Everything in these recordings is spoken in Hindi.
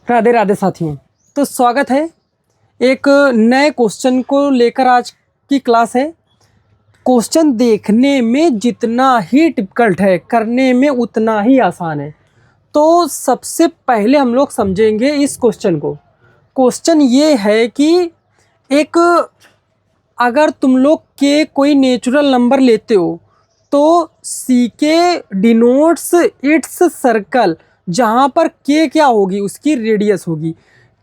राधे राधे साथियों। तो स्वागत है एक नए क्वेश्चन को लेकर। आज की क्लास है। क्वेश्चन देखने में जितना ही डिफिकल्ट है, करने में उतना ही आसान है। तो सबसे पहले हम लोग समझेंगे इस क्वेश्चन को। क्वेश्चन ये है कि एक अगर तुम लोग के कोई नेचुरल नंबर लेते हो तो सी के डिनोट्स इट्स सर्कल, जहाँ पर के क्या होगी, उसकी रेडियस होगी।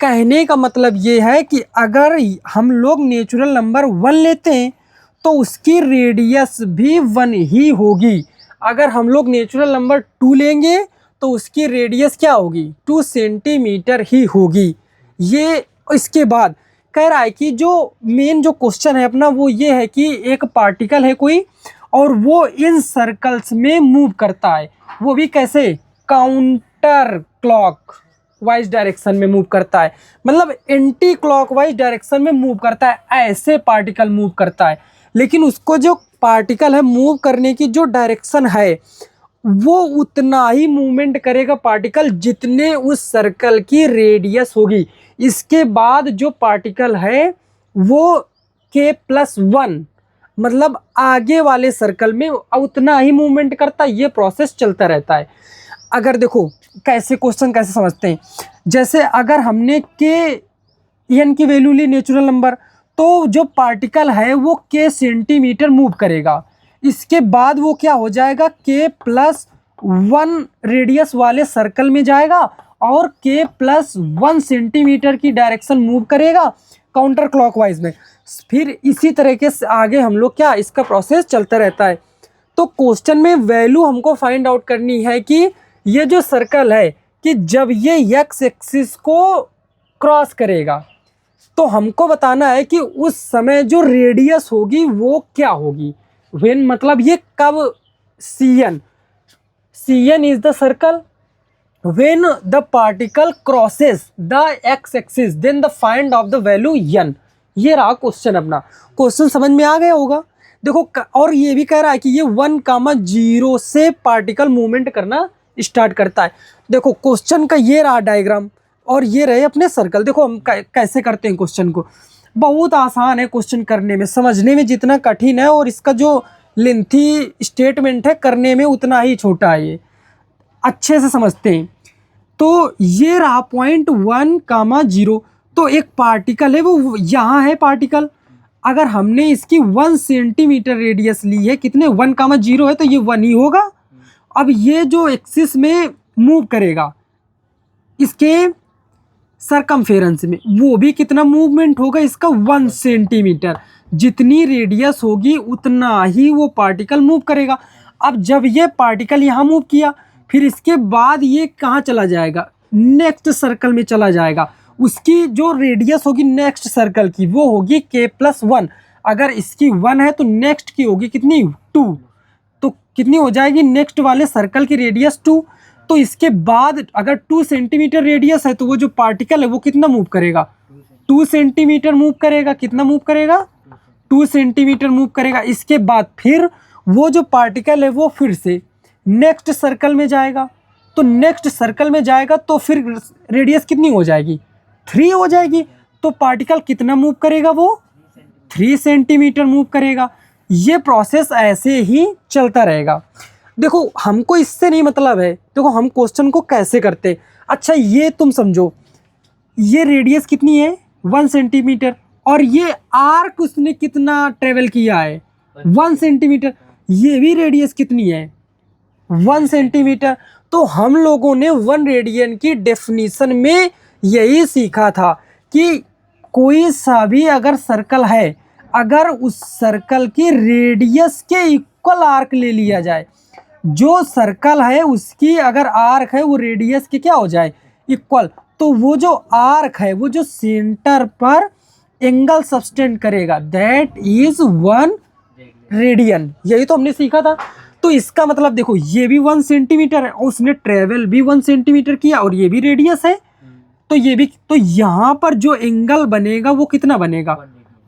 कहने का मतलब ये है कि अगर हम लोग नेचुरल नंबर 1 लेते हैं तो उसकी रेडियस भी 1 ही होगी। अगर हम लोग नेचुरल नंबर 2 लेंगे तो उसकी रेडियस क्या होगी, 2 सेंटीमीटर ही होगी। ये इसके बाद कह रहा है कि जो मेन जो क्वेश्चन है अपना वो ये है कि एक पार्टिकल है कोई और वो इन सर्कल्स में मूव करता है। वो भी कैसे, काउंटर क्लॉक वाइज डायरेक्शन में मूव करता है, मतलब एंटी क्लॉक वाइज डायरेक्शन में मूव करता है। ऐसे पार्टिकल मूव करता है, लेकिन उसको जो पार्टिकल है मूव करने की जो डायरेक्शन है वो उतना ही मूवमेंट करेगा पार्टिकल जितने उस सर्कल की रेडियस होगी। इसके बाद जो पार्टिकल है वो k+1 मतलब आगे वाले सर्कल में उतना ही मूवमेंट करता है। ये प्रोसेस चलता रहता है। अगर देखो कैसे क्वेश्चन कैसे समझते हैं, जैसे अगर हमने k की वैल्यू ली नेचुरल नंबर, तो जो पार्टिकल है वो k सेंटीमीटर मूव करेगा। इसके बाद वो क्या हो जाएगा, k+1 रेडियस वाले सर्कल में जाएगा और k+1 सेंटीमीटर की डायरेक्शन मूव करेगा काउंटर क्लॉकवाइज में। फिर इसी तरीके से आगे हम लोग क्या, इसका प्रोसेस चलता रहता है। तो क्वेश्चन में वैल्यू हमको फाइंड आउट करनी है कि ये जो सर्कल है कि जब ये एक्स एक्सिस को क्रॉस करेगा तो हमको बताना है कि उस समय जो रेडियस होगी वो क्या होगी। व्हेन मतलब ये कब, C N is the circle when the particle crosses the x axis then the find of the value n। ये रहा क्वेश्चन अपना। क्वेश्चन समझ में आ गया होगा। देखो और ये भी कह रहा है कि ये 1,0 से पार्टिकल मूवमेंट करना स्टार्ट करता है। देखो क्वेश्चन का ये रहा डायग्राम और ये रहे अपने सर्कल। देखो हम कैसे करते हैं क्वेश्चन को। बहुत आसान है क्वेश्चन करने में, समझने में जितना कठिन है और इसका जो लेंथी स्टेटमेंट है करने में उतना ही छोटा है। ये अच्छे से समझते हैं। तो ये रहा पॉइंट 1,0। तो एक पार्टिकल है वो यहाँ है पार्टिकल। अगर हमने इसकी 1 सेंटीमीटर रेडियस ली है, कितने 1,0 है तो ये 1 ही होगा। अब ये जो एक्सिस में मूव करेगा इसके सरकमफेरेंस में, वो भी कितना मूवमेंट होगा इसका 1 सेंटीमीटर। जितनी रेडियस होगी उतना ही वो पार्टिकल मूव करेगा। अब जब ये पार्टिकल यहाँ मूव किया, फिर इसके बाद ये कहाँ चला जाएगा, नेक्स्ट सर्कल में चला जाएगा। उसकी जो रेडियस होगी नेक्स्ट सर्कल की वो होगी k+1। अगर इसकी 1 है तो नेक्स्ट की होगी कितनी, 2। तो कितनी हो जाएगी नेक्स्ट वाले सर्कल की रेडियस 2। तो इसके बाद अगर 2 सेंटीमीटर रेडियस है तो वो जो पार्टिकल है वो कितना मूव करेगा, 2 सेंटीमीटर मूव करेगा। कितना मूव करेगा, 2 सेंटीमीटर मूव करेगा। इसके बाद फिर वो जो पार्टिकल है वो फिर से नेक्स्ट सर्कल में जाएगा। तो नेक्स्ट सर्कल में जाएगा तो फिर रेडियस कितनी हो जाएगी, 3 हो जाएगी। तो पार्टिकल कितना मूव करेगा, वो 3 सेंटीमीटर मूव करेगा। ये प्रोसेस ऐसे ही चलता रहेगा। देखो हमको इससे नहीं मतलब है, देखो हम क्वेश्चन को कैसे करते। अच्छा ये तुम समझो, ये रेडियस कितनी है 1 सेंटीमीटर और ये आर्क उसने कितना ट्रेवल किया है 1 सेंटीमीटर। ये भी रेडियस कितनी है 1 सेंटीमीटर। तो हम लोगों ने 1 रेडियन की डेफिनेशन में यही सीखा था कि कोई सा भी अगर सर्कल है, अगर उस सर्कल की रेडियस के इक्वल आर्क ले लिया जाए, जो सर्कल है उसकी अगर आर्क है वो रेडियस के क्या हो जाए, इक्वल, तो वो जो आर्क है वो जो सेंटर पर एंगल सब्सटेंड करेगा दैट इज 1 रेडियन। यही तो हमने सीखा था। तो इसका मतलब देखो ये भी 1 सेंटीमीटर है और उसने ट्रेवल भी 1 सेंटीमीटर किया और ये भी रेडियस है। तो ये भी, तो यहाँ पर जो एंगल बनेगा वो कितना बनेगा,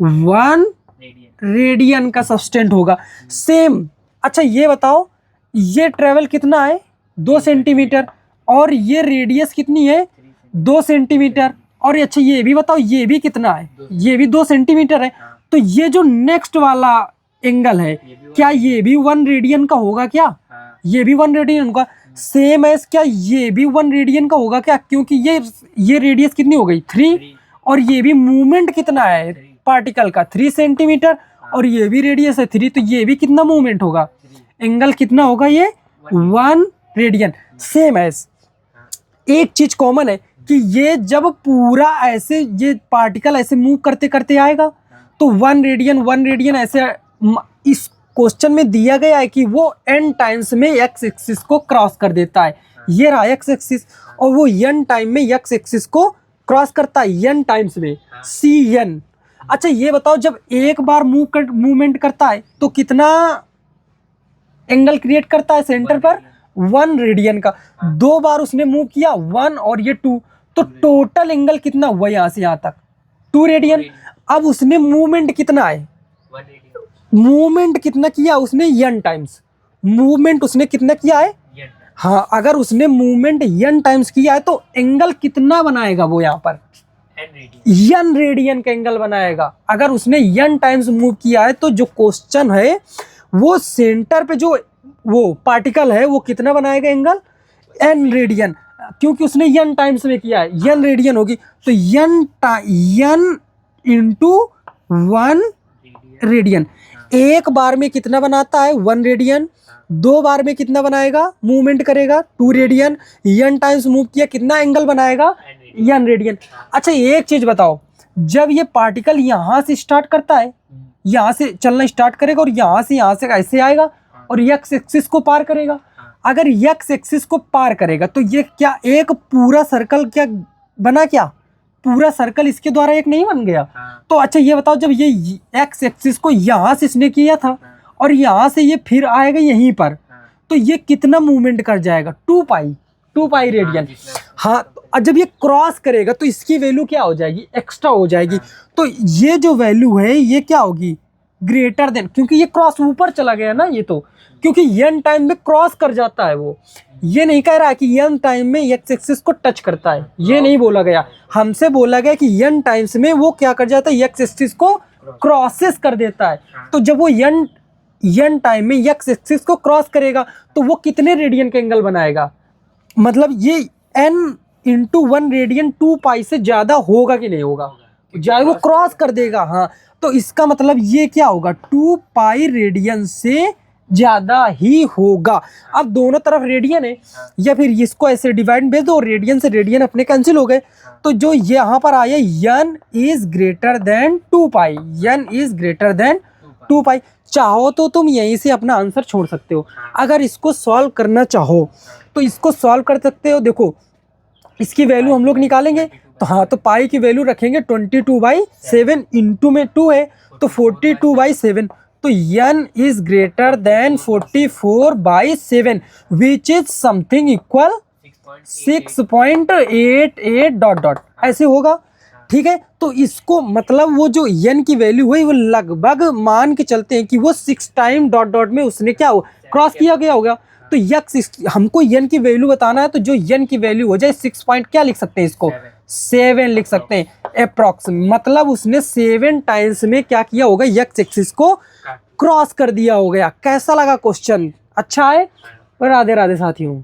1 रेडियन का सब्सटेंड होगा। सेम। अच्छा ये बताओ, ये ट्रेवल कितना है 2 सेंटीमीटर और ये रेडियस कितनी है 2 सेंटीमीटर। और अच्छा ये भी बताओ ये भी कितना है, ये भी 2 सेंटीमीटर है। तो ये जो नेक्स्ट वाला एंगल है क्या ये भी 1 रेडियन का होगा क्या? ये भी 1 रेडियन होगा। सेम एज क्या ये भी 1 रेडियन का होगा क्या? क्योंकि ये रेडियस कितनी हो गई 3, और ये भी मूवमेंट कितना है पार्टिकल का 3 सेंटीमीटर, और ये भी रेडियस है 3, तो ये भी कितना मूवमेंट होगा, एंगल कितना होगा ये 1 रेडियन। सेम एज एक चीज कॉमन है कि ये जब पूरा ऐसे ये पार्टिकल ऐसे मूव करते करते आएगा तो 1 रेडियन ऐसे इस क्वेश्चन में दिया गया है कि वो n टाइम्स में x एक्सिस को क्रॉस कर देता है। ये रहा x एक्सिस, और वो n टाइम में x एक्सिस को क्रॉस करता है n टाइम्स में cn। अच्छा ये बताओ जब एक बार मूवमेंट करता है तो कितना एंगल क्रिएट करता है सेंटर पर 1 रेडियन का। 2 बार उसने मूव किया 1 और ये 2, तो टोटल एंगल कितना हुआ यहाँ से यहाँ तक 2 रेडियन। अब उसने मूवमेंट कितना है, मूवमेंट कितना किया उसने n टाइम्स, मूवमेंट उसने कितना किया है। हाँ अगर उसने मूवमेंट n टाइम्स किया है तो एंगल कितना बनाएगा वो यहाँ पर n रेडियन का एंगल बनाएगा। अगर उसने n टाइम्स मूव किया है तो जो क्वेश्चन है वो सेंटर पे जो वो पार्टिकल है वो कितना बनाएगा एंगल n रेडियन, क्योंकि उसने n टाइम्स में किया है n रेडियन होगी। तो n इंटू 1 रेडियन। एक बार में कितना बनाता है 1 रेडियन, 2 बार में कितना बनाएगा मूवमेंट करेगा 2 रेडियन, n टाइम्स मूव किया कितना एंगल बनाएगा n रेडियन। अच्छा एक चीज बताओ जब ये पार्टिकल यहाँ से स्टार्ट करता है, यहाँ से चलना स्टार्ट करेगा और यहाँ से ऐसे आएगा और x एक्सिस को पार करेगा। अगर x एक्सिस को पार करेगा तो ये क्या एक पूरा सर्कल क्या बना, क्या पूरा सर्कल इसके द्वारा एक नहीं बन गया। तो अच्छा ये बताओ जब ये x एक्सिस को यहाँ से इसने किया था और यहाँ से ये फिर आएगा यहीं पर, तो ये कितना मूवमेंट कर जाएगा 2 पाई रेडियन। हाँ तो जब ये क्रॉस करेगा तो इसकी वैल्यू क्या हो जाएगी एक्स्ट्रा हो जाएगी। तो ये जो वैल्यू है ये क्या होगी ग्रेटर देन, क्योंकि ये क्रॉस ऊपर चला गया ना ये, तो क्योंकि n टाइम में क्रॉस कर जाता है वो, ये नहीं कह रहा है कि n टाइम में x एक्सिस को टच करता है, ये नहीं बोला गया। हमसे बोला गया कि n टाइम्स में वो क्या कर जाता है x एक्सिस को क्रॉसेस कर देता है। तो जब वो n टाइम में x एक्सिस को क्रॉस करेगा तो वो कितने रेडियन का एंगल बनाएगा, मतलब ये n इंटू 1 रेडियन 2 पाई से ज़्यादा होगा कि नहीं होगा, ज़्यादा वो क्रॉस कर देगा। हाँ तो इसका मतलब ये क्या होगा 2 पाई रेडियन से ज़्यादा ही होगा। अब दोनों तरफ रेडियन है या फिर इसको ऐसे डिवाइड भेज दो, रेडियन से रेडियन अपने कैंसिल हो गए। तो जो यहाँ पर आया n is greater than 2 pi, n is greater than 2 पाई। चाहो तो तुम यहीं से अपना आंसर छोड़ सकते हो। अगर इसको सॉल्व करना चाहो तो इसको सॉल्व कर सकते हो। देखो इसकी वैल्यू हम लोग निकालेंगे तो हाँ तो पाई की वैल्यू रखेंगे 22/7, इंटू में 2 है तो 42/7, तो n is greater than 44/7 which is something equal 6.88 dot dot ऐसे होगा। ठीक है तो इसको मतलब वो जो n की वैल्यू हुई वो लगभग मान के चलते हैं कि वो 6 टाइम डॉट डॉट में उसने क्या क्रॉस किया गया होगा। तो x हमको n की वैल्यू बताना है तो जो n की वैल्यू हो जाए 6 पॉइंट क्या लिख सकते हैं, इसको 7 लिख सकते हैं अप्रॉक्स, मतलब उसने 7 टाइम्स में क्या किया होगा x एक्सिस को क्रॉस कर दिया हो गया। कैसा लगा क्वेश्चन, अच्छा है। राधे राधे साथियों।